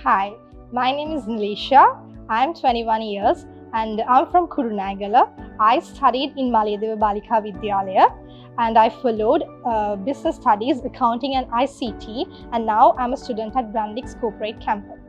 Hi, my name is Nileesha. I'm 21 years and I'm from Kurunagala. I studied in Malayadeva Balika Vidyalaya and I followed business studies, accounting and ICT, and now I'm a student at Brandix corporate campus.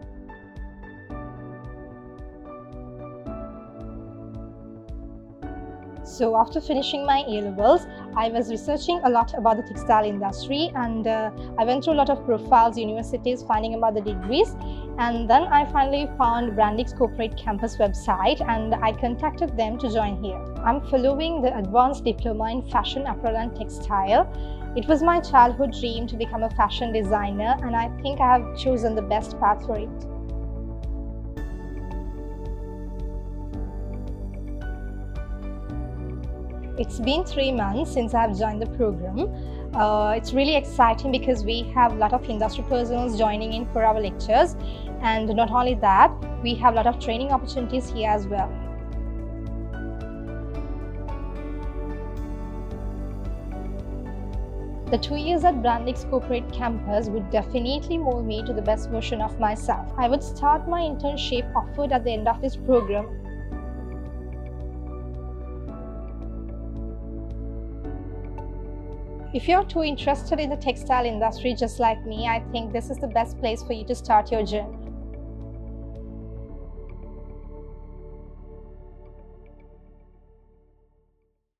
So after finishing my A-levels, I was researching a lot about the textile industry, and I went through a lot of profiles, universities, finding about the degrees, and then I finally found Brandix corporate campus website and I contacted them to join here. I'm following the Advanced Diploma in Fashion, Apparel and Textile. It was my childhood dream to become a fashion designer, and I think I have chosen the best path for it. It's been 3 months since I have joined the program. It's really exciting because we have a lot of industry personnel joining in for our lectures, and not only that, we have a lot of training opportunities here as well. The 2 years at Brandix corporate campus would definitely mold me to the best version of myself. I would start my internship offered at the end of this program. If you're too interested in the textile industry just like me, I think this is the best place for you to start your journey.